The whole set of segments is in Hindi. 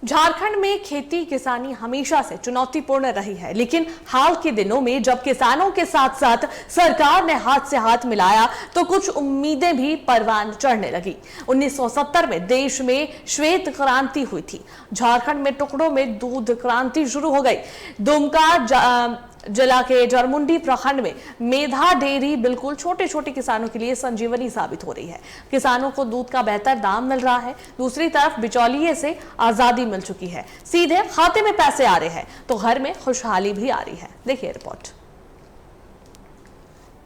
झारखंड में खेती किसानी हमेशा से चुनौतीपूर्ण रही है, लेकिन हाल के दिनों में जब किसानों के साथ साथ सरकार ने हाथ से हाथ मिलाया तो कुछ उम्मीदें भी परवान चढ़ने लगी। 1970 में देश में श्वेत क्रांति हुई थी। झारखंड में टुकड़ों में दूध क्रांति शुरू हो गई। दुमका जिला के जरमुंडी प्रखंड में मेधा डेयरी बिल्कुल छोटे छोटे किसानों के लिए संजीवनी साबित हो रही है। किसानों को दूध का बेहतर दाम मिल रहा है। दूसरी तरफ बिचौलिए से आजादी मिल चुकी है, सीधे खाते में पैसे आ रहे हैं तो घर में खुशहाली भी आ रही है। देखिए रिपोर्ट।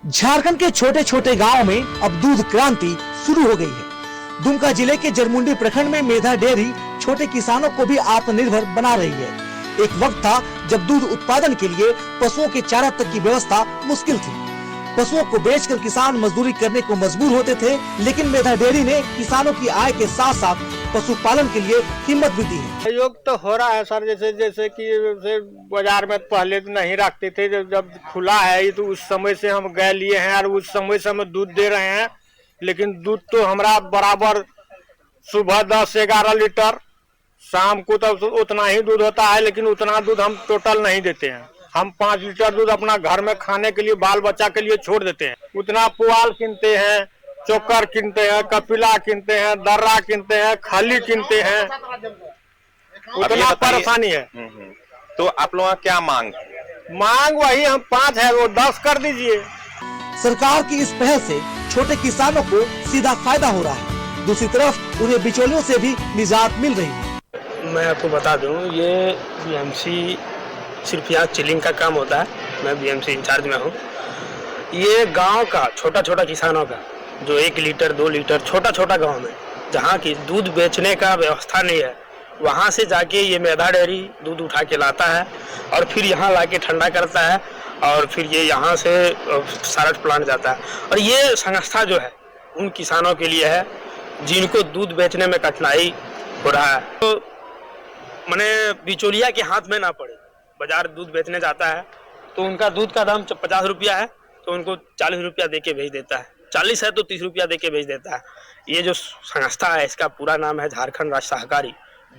झारखंड के छोटे छोटे गाँव में अब दूध क्रांति शुरू हो गई है। दुमका जिले के जरमुंडी प्रखंड में मेधा डेयरी छोटे किसानों को भी आत्मनिर्भर बना रही है। एक वक्त था जब दूध उत्पादन के लिए पशुओं के चारा तक की व्यवस्था मुश्किल थी। पशुओं को बेचकर किसान मजदूरी करने को मजबूर होते थे, लेकिन मेधा डेयरी ने किसानों की आय के साथ साथ पशुपालन के लिए हिम्मत भी दी है। सहयोग तो हो रहा है सर, जैसे कि बाजार में पहले नहीं रखते थे, जब खुला है तो उस समय से हम गए लिए हैं और उस समय से हम दूध दे रहे हैं। लेकिन दूध तो हमारा बराबर सुबह 10-11 लीटर, शाम को तो उतना ही दूध होता है, लेकिन उतना दूध हम टोटल नहीं देते हैं। हम 5 लीटर दूध अपना घर में खाने के लिए, बाल बच्चा के लिए छोड़ देते हैं। उतना पुआल किनते हैं, चोकर किनते हैं, कपिला किनते हैं, दर्रा किनते हैं, खली किनते हैं, उतना परेशानी है। तो आप लोगों का क्या मांग वही हम 5 है, वो 10 कर दीजिए। सरकार की इस पहल से छोटे किसानों को सीधा फायदा हो रहा है। दूसरी तरफ उन्हें बिचौलियों से भी निजात मिल रही है। मैं आपको बता दूं, ये बीएमसी सिर्फ यहाँ चिलिंग का काम होता है। मैं बीएमसी इंचार्ज में हूँ। ये गांव का छोटा छोटा किसानों का जो 1 लीटर 2 लीटर छोटा छोटा गांव में जहाँ की दूध बेचने का व्यवस्था नहीं है, वहाँ से जाके ये मेधा डेयरी दूध उठा के लाता है और फिर यहाँ लाके ठंडा करता है और फिर ये यहाँ से सारठ प्लांट जाता है। और ये संस्था जो है उन किसानों के लिए है जिनको दूध बेचने में कठिनाई हो रहा है। तो मैंने बिचौलिया के हाथ में ना पड़े। बाजार दूध बेचने जाता है तो उनका दूध का दाम 50 रुपया है तो उनको 40 रुपया दे के भेज देता है, 40 है तो 30 रुपया दे के भेज देता है। ये जो संस्था है इसका पूरा नाम है झारखंड राज्य सहकारी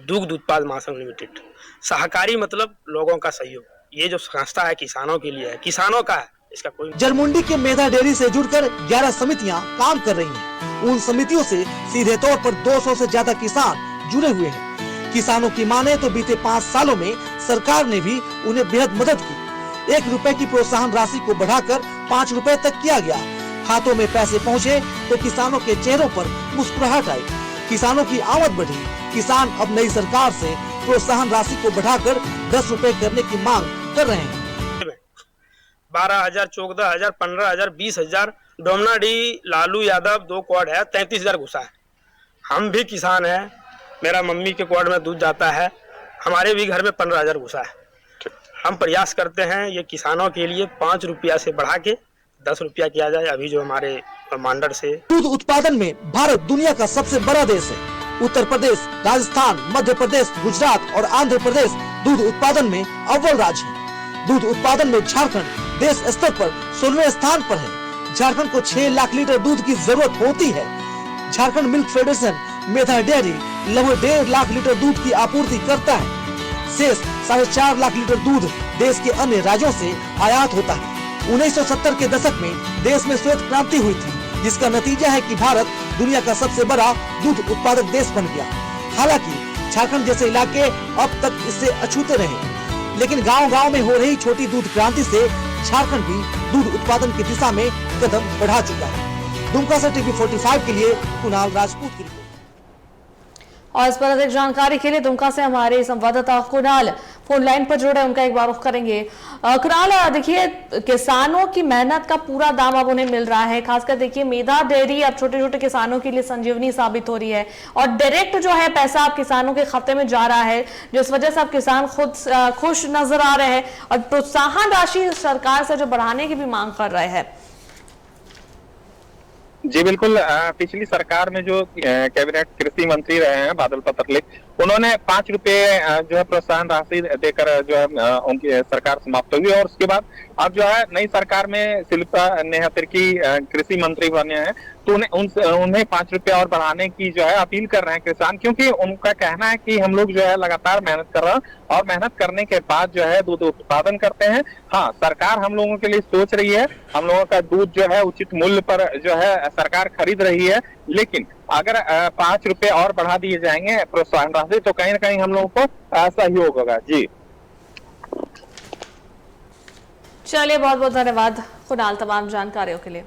दुग्ध उत्पाद महासंघ लिमिटेड। सहकारी मतलब लोगों का सहयोग। ये जो संस्था है किसानों के लिए है, किसानों का है, इसका कोई। जरमुंडी के मेधा डेयरी से जुड़कर 11 समितियां काम कर रही हैं। उन समितियों से सीधे तौर पर 200 से ज्यादा किसान जुड़े हुए हैं। किसानों की माने तो बीते 5 सालों में सरकार ने भी उन्हें बेहद मदद की। 1 रुपए की प्रोत्साहन राशि को बढ़ाकर 5 रुपए तक किया गया। हाथों में पैसे पहुँचे तो किसानों के चेहरों पर मुस्कुराहट आई। किसानों की आमद बढ़ी। किसान अब नई सरकार से प्रोत्साहन राशि को बढ़ाकर 10 रुपए करने की मांग कर रहे हैं। 12,000, 14,000, 15,000, 20,000। डोमना डी लालू यादव 2 क्वार्ड है, 33,000 घुसा है। हम भी किसान हैं, मेरा मम्मी के क्वार्ड में दूध जाता है, हमारे भी घर में 15,000 घुसा है। हम प्रयास करते हैं ये किसानों के लिए 5 रुपया से बढ़ा के 10 रुपया किया जाए। अभी जो हमारे मांडर से दूध उत्पादन में भारत दुनिया का सबसे बड़ा देश है। उत्तर प्रदेश, राजस्थान, मध्य प्रदेश, गुजरात और आंध्र प्रदेश दूध उत्पादन में अव्वल राज्य है। दूध उत्पादन में झारखंड देश स्तर पर 16वें स्थान पर है। झारखंड को 6 लाख लीटर दूध की जरूरत होती है। झारखंड मिल्क फेडरेशन मेधा डेयरी लगभग 1.5 लाख लीटर दूध की आपूर्ति करता है। शेष 4.5 लाख लीटर दूध देश के अन्य राज्यों से आयात होता है। 1970 के दशक में देश में श्वेत क्रांति हुई थी, जिसका नतीजा है कि भारत दुनिया का सबसे बड़ा दूध उत्पादक देश बन गया। हालांकि झारखंड जैसे इलाके अब तक इससे अछूते रहे, लेकिन गांव-गांव में हो रही छोटी दूध क्रांति से झारखंड भी दूध उत्पादन की दिशा में कदम बढ़ा चुका है। दुमका से टीवी 45 के लिए कुणाल राजपूत की रिपोर्ट। और इस पर अधिक जानकारी के लिए दुमका से हमारे संवाददाता कुणाल फोन लाइन पर जुड़े, उनका एक बार रुख करेंगे। कुणाल, देखिए किसानों की मेहनत का पूरा दाम अब उन्हें मिल रहा है। खासकर देखिए मेधा डेयरी अब छोटे छोटे किसानों के लिए संजीवनी साबित हो रही है और डायरेक्ट जो है पैसा अब किसानों के खाते में जा रहा है, जिस वजह से अब किसान खुद खुश नजर आ रहे हैं और प्रोत्साहन राशि सरकार से जो बढ़ाने की भी मांग कर रहे हैं। जी बिल्कुल। पिछली सरकार में जो कैबिनेट कृषि मंत्री रहे हैं बादल पत्रलेख, उन्होंने 5 रुपए जो है प्रोत्साहन राशि देकर जो है उनकी सरकार समाप्त हुई और उसके बाद अब जो है नई सरकार में शिल्पा नेहा तिर्की कृषि मंत्री बने हैं। तो उन्हें 5 रुपए और बढ़ाने की जो है अपील कर रहे हैं किसान, क्योंकि उनका कहना है कि हम लोग जो है लगातार मेहनत कर रहे हैं और मेहनत करने के बाद जो है दूध उत्पादन करते हैं। हाँ, सरकार हम लोगों के लिए सोच रही है, हम लोगों का दूध जो है उचित मूल्य पर जो है सरकार खरीद रही है, लेकिन अगर 5 रुपए और बढ़ा दिए जाएंगे प्रोत्साहन राशि तो कहीं ना कहीं हम लोगों को सहयोग होगा। जी चलिए, बहुत बहुत धन्यवाद कुणाल तमाम जानकारियों के लिए।